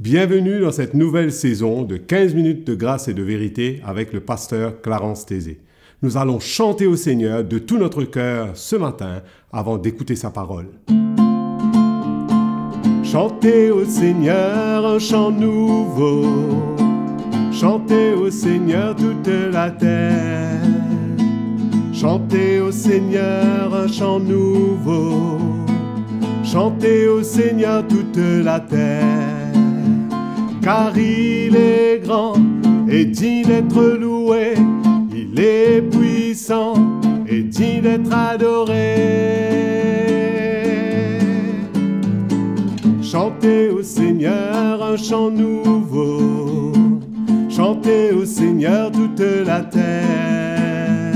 Bienvenue dans cette nouvelle saison de 15 minutes de grâce et de vérité avec le pasteur Clarence Tézé. Nous allons chanter au Seigneur de tout notre cœur ce matin avant d'écouter sa parole. Chantez au Seigneur un chant nouveau, chantez au Seigneur toute la terre. Chantez au Seigneur un chant nouveau, chantez au Seigneur toute la terre. Car il est grand et digne d'être loué, il est puissant et digne d'être adoré. Chantez au Seigneur un chant nouveau, chantez au Seigneur toute la terre.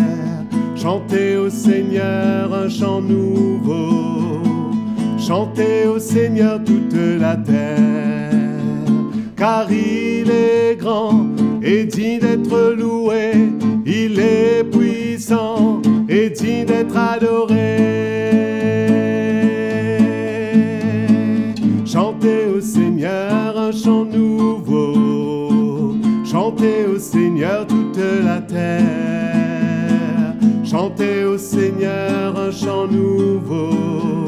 Chantez au Seigneur un chant nouveau, chantez au Seigneur toute la terre. Car il est grand et digne d'être loué, il est puissant et digne d'être adoré. Chantez au Seigneur un chant nouveau, chantez au Seigneur toute la terre. Chantez au Seigneur un chant nouveau,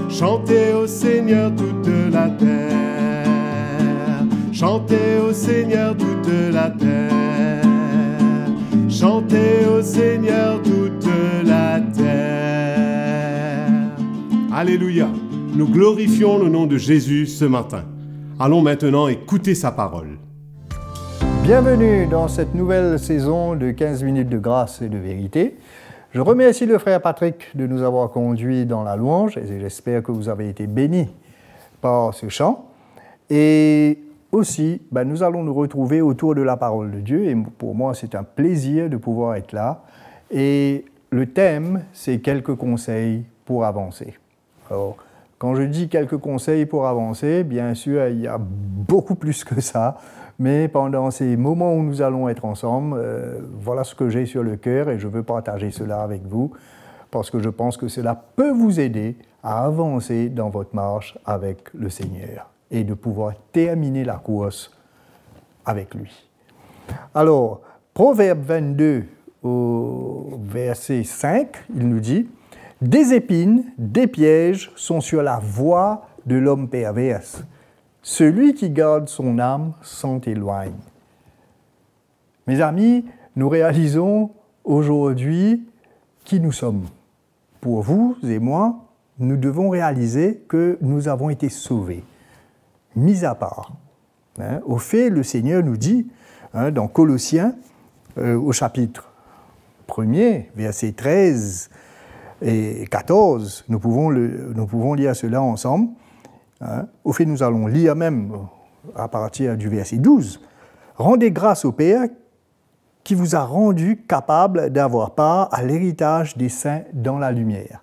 chantez au Seigneur toute la terre. Chantez au Seigneur toute la terre, chantez au Seigneur toute la terre. Alléluia, nous glorifions le nom de Jésus ce matin. Allons maintenant écouter sa parole. Bienvenue dans cette nouvelle saison de 15 minutes de grâce et de vérité. Je remercie le frère Patrick de nous avoir conduits dans la louange et j'espère que vous avez été bénis par ce chant. Et aussi, nous allons nous retrouver autour de la parole de Dieu et pour moi, c'est un plaisir de pouvoir être là. Et le thème, c'est quelques conseils pour avancer. Alors, quand je dis quelques conseils pour avancer, bien sûr, il y a beaucoup plus que ça. Mais pendant ces moments où nous allons être ensemble, voilà ce que j'ai sur le cœur et je veux partager cela avec vous parce que je pense que cela peut vous aider à avancer dans votre marche avec le Seigneur et de pouvoir terminer la course avec lui. Alors, Proverbe 22, au verset 5, il nous dit « Des épines, des pièges sont sur la voie de l'homme perverse. Celui qui garde son âme s'en éloigne. » Mes amis, nous réalisons aujourd'hui qui nous sommes. Pour vous et moi, nous devons réaliser que nous avons été sauvés, mis à part. Au fait, le Seigneur nous dit, dans Colossiens, au chapitre 1er, versets 13 et 14, nous pouvons lire cela ensemble. Au fait, nous allons lire même à partir du verset 12. « Rendez grâce au Père qui vous a rendu capable d'avoir part à l'héritage des saints dans la lumière.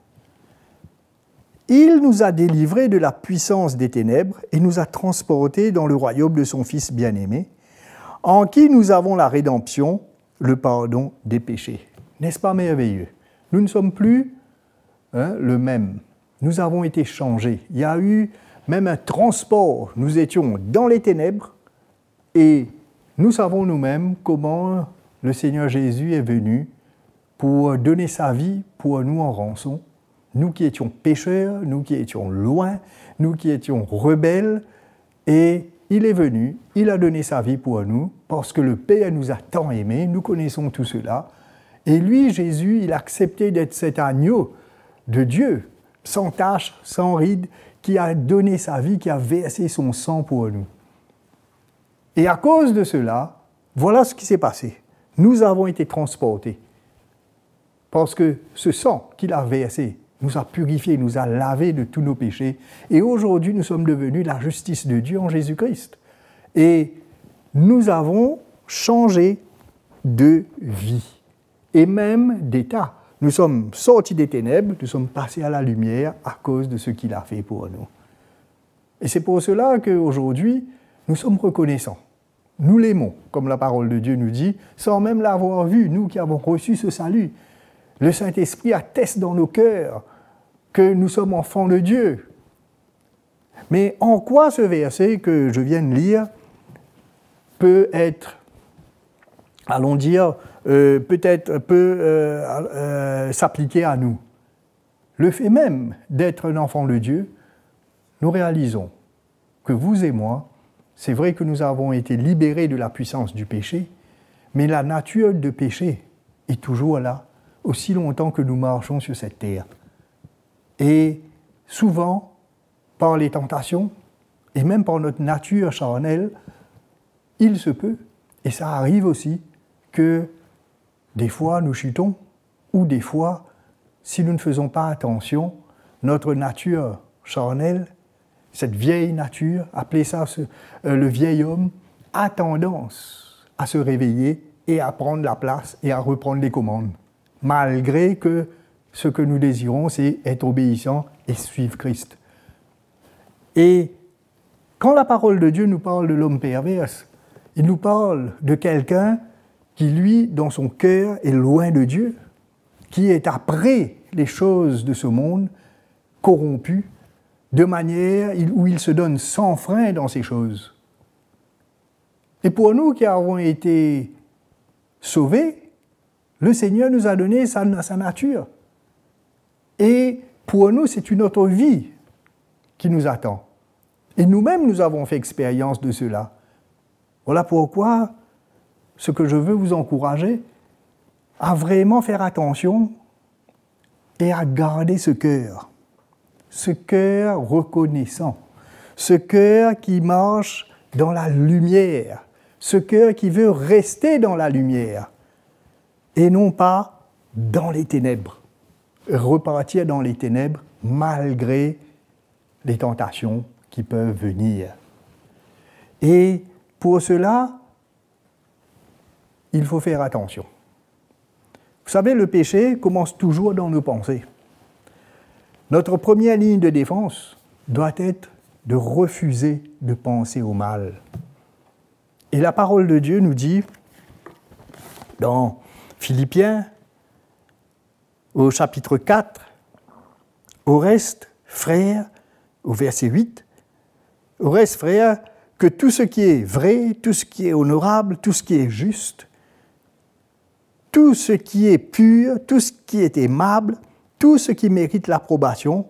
Il nous a délivrés de la puissance des ténèbres et nous a transportés dans le royaume de son Fils bien-aimé, en qui nous avons la rédemption, le pardon des péchés. » N'est-ce pas merveilleux? Nous ne sommes plus le même. Nous avons été changés. Il y a eu même un transport. Nous étions dans les ténèbres et nous savons nous-mêmes comment le Seigneur Jésus est venu pour donner sa vie pour nous en rançon. Nous qui étions pécheurs, nous qui étions loin, nous qui étions rebelles, et il est venu, il a donné sa vie pour nous, parce que le Père nous a tant aimés, nous connaissons tout cela, et lui, Jésus, il a accepté d'être cet agneau de Dieu, sans tache, sans ride, qui a donné sa vie, qui a versé son sang pour nous. Et à cause de cela, voilà ce qui s'est passé. Nous avons été transportés, parce que ce sang qu'il a versé, nous a purifiés, nous a lavés de tous nos péchés. Et aujourd'hui, nous sommes devenus la justice de Dieu en Jésus-Christ. Et nous avons changé de vie et même d'état. Nous sommes sortis des ténèbres, nous sommes passés à la lumière à cause de ce qu'il a fait pour nous. Et c'est pour cela qu'aujourd'hui, nous sommes reconnaissants. Nous l'aimons, comme la parole de Dieu nous dit, sans même l'avoir vu, nous qui avons reçu ce salut. Le Saint-Esprit atteste dans nos cœurs que nous sommes enfants de Dieu. Mais en quoi ce verset que je viens de lire peut être, allons dire, peut-être peut s'appliquer à nous? Le fait même d'être un enfant de Dieu, nous réalisons que vous et moi, c'est vrai que nous avons été libérés de la puissance du péché, mais la nature de péché est toujours là, aussi longtemps que nous marchons sur cette terre. Et souvent, par les tentations, et même par notre nature charnelle, il se peut, et ça arrive aussi, que des fois nous chutons, ou des fois, si nous ne faisons pas attention, notre nature charnelle, cette vieille nature, appelez ça le vieil homme, a tendance à se réveiller et à prendre la place et à reprendre les commandes, malgré que ce que nous désirons, c'est être obéissant et suivre Christ. Et quand la parole de Dieu nous parle de l'homme perverse, il nous parle de quelqu'un qui, lui, dans son cœur, est loin de Dieu, qui est après les choses de ce monde, corrompu, de manière où il se donne sans frein dans ces choses. Et pour nous qui avons été sauvés, le Seigneur nous a donné sa nature. Et pour nous, c'est une autre vie qui nous attend. Et nous-mêmes, nous avons fait expérience de cela. Voilà pourquoi ce que je veux vous encourager, à vraiment faire attention et à garder ce cœur reconnaissant, ce cœur qui marche dans la lumière, ce cœur qui veut rester dans la lumière, et non pas dans les ténèbres, repartir dans les ténèbres malgré les tentations qui peuvent venir. Et pour cela, il faut faire attention. Vous savez, le péché commence toujours dans nos pensées. Notre première ligne de défense doit être de refuser de penser au mal. Et la parole de Dieu nous dit, dans Philippiens, au chapitre 4, au reste, frères, au verset 8, au reste, frères, que tout ce qui est vrai, tout ce qui est honorable, tout ce qui est juste, tout ce qui est pur, tout ce qui est aimable, tout ce qui mérite l'approbation,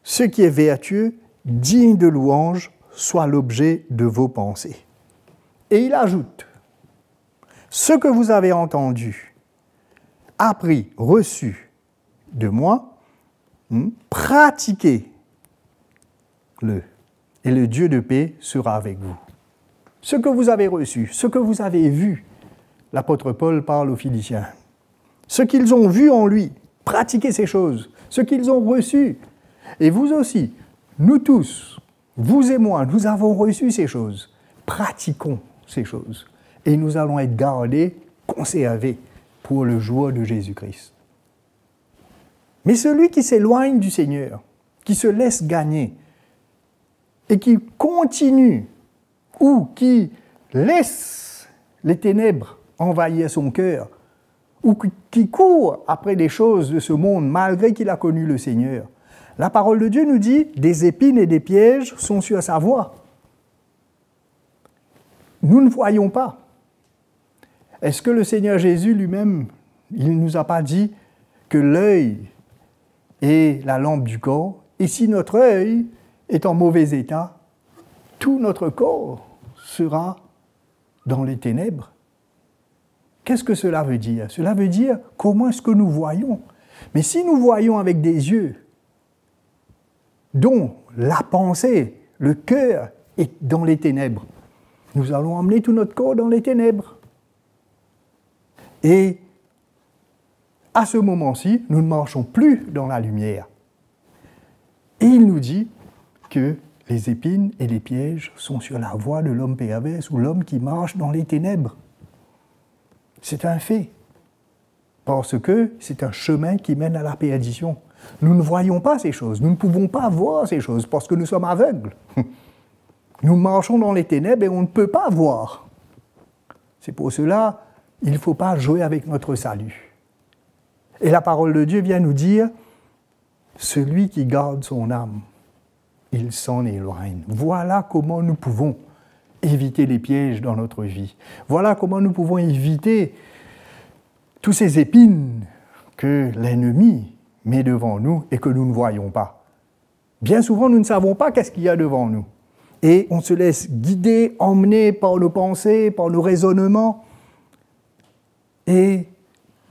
ce qui est vertueux, digne de louange, soit l'objet de vos pensées. Et il ajoute, ce que vous avez entendu, appris, reçu de moi, pratiquez-le, et le Dieu de paix sera avec vous. Ce que vous avez reçu, ce que vous avez vu, l'apôtre Paul parle aux Philippiens, ce qu'ils ont vu en lui, pratiquez ces choses, ce qu'ils ont reçu. Et vous aussi, nous tous, vous et moi, nous avons reçu ces choses. Pratiquons ces choses. Et nous allons être gardés, conservés pour le jour de Jésus-Christ. Mais celui qui s'éloigne du Seigneur, qui se laisse gagner, et qui continue, ou qui laisse les ténèbres envahir son cœur, ou qui court après des choses de ce monde malgré qu'il a connu le Seigneur. La parole de Dieu nous dit, des épines et des pièges sont sur sa voie. Nous ne voyons pas. Est-ce que le Seigneur Jésus lui-même, il ne nous a pas dit que l'œil est la lampe du corps, et si notre œil est en mauvais état, tout notre corps sera dans les ténèbres? Qu'est-ce que cela veut dire? Cela veut dire comment est-ce que nous voyons. Mais si nous voyons avec des yeux dont la pensée, le cœur est dans les ténèbres, nous allons emmener tout notre corps dans les ténèbres. Et à ce moment-ci, nous ne marchons plus dans la lumière. Et il nous dit que les épines et les pièges sont sur la voie de l'homme pervers ou l'homme qui marche dans les ténèbres. C'est un fait, parce que c'est un chemin qui mène à la perdition. Nous ne voyons pas ces choses, nous ne pouvons pas voir ces choses parce que nous sommes aveugles. Nous marchons dans les ténèbres et on ne peut pas voir. C'est pour cela qu'il ne faut pas jouer avec notre salut. Et la parole de Dieu vient nous dire, celui qui garde son âme, il s'en éloigne. Voilà comment nous pouvons éviter les pièges dans notre vie. Voilà comment nous pouvons éviter tous ces épines que l'ennemi met devant nous et que nous ne voyons pas. Bien souvent, nous ne savons pas qu'est-ce qu'il y a devant nous. Et on se laisse guider, emmener par nos pensées, par nos raisonnements. Et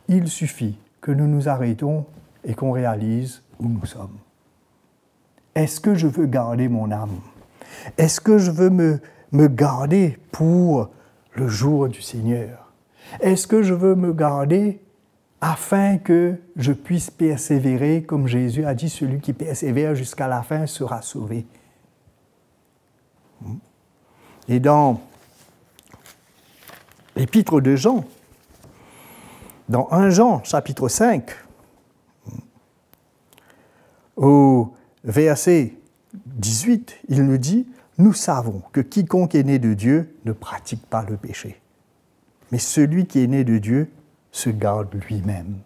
il suffit que nous nous arrêtons et qu'on réalise où nous sommes. Est-ce que je veux garder mon âme? Est-ce que je veux me garder pour le jour du Seigneur? Est-ce que je veux me garder afin que je puisse persévérer, comme Jésus a dit, celui qui persévère jusqu'à la fin sera sauvé? Et dans l'épître de Jean, dans 1 Jean, chapitre 5, au verset 18, il nous dit « Nous savons que quiconque est né de Dieu ne pratique pas le péché. Mais celui qui est né de Dieu se garde lui-même. »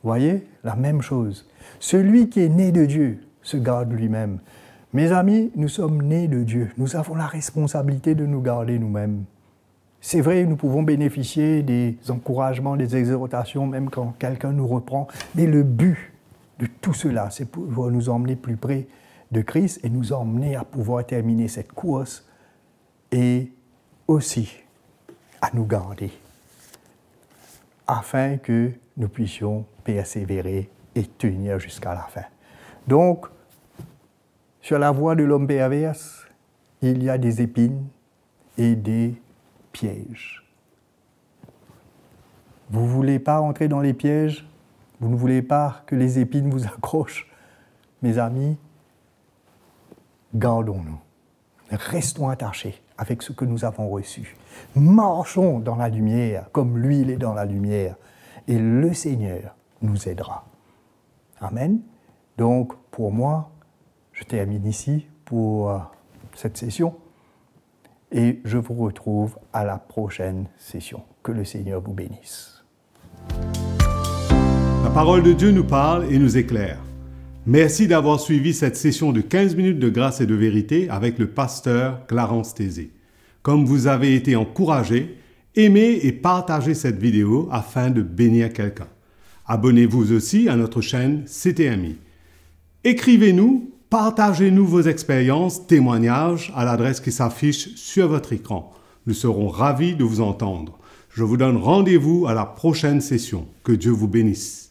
Vous voyez, la même chose. Celui qui est né de Dieu se garde lui-même. Mes amis, nous sommes nés de Dieu. Nous avons la responsabilité de nous garder nous-mêmes. C'est vrai, nous pouvons bénéficier des encouragements, des exhortations, même quand quelqu'un nous reprend. Mais le but de tout cela, c'est pour nous emmener plus près de Christ et nous emmener à pouvoir terminer cette course et aussi à nous garder, afin que nous puissions persévérer et tenir jusqu'à la fin. Donc, sur la voie de l'homme perverse, il y a des épines et des pièges. Vous ne voulez pas entrer dans les pièges? Vous ne voulez pas que les épines vous accrochent? Mes amis, gardons-nous. Restons attachés avec ce que nous avons reçu. Marchons dans la lumière comme lui, il est dans la lumière. Et le Seigneur nous aidera. Amen. Donc, pour moi, je termine ici pour cette session. Et je vous retrouve à la prochaine session. Que le Seigneur vous bénisse. La parole de Dieu nous parle et nous éclaire. Merci d'avoir suivi cette session de 15 minutes de grâce et de vérité avec le pasteur Clarence Tézé. Comme vous avez été encouragé, aimez et partagez cette vidéo afin de bénir quelqu'un. Abonnez-vous aussi à notre chaîne CTMI. Écrivez-nous, partagez-nous vos expériences, témoignages à l'adresse qui s'affiche sur votre écran. Nous serons ravis de vous entendre. Je vous donne rendez-vous à la prochaine session. Que Dieu vous bénisse.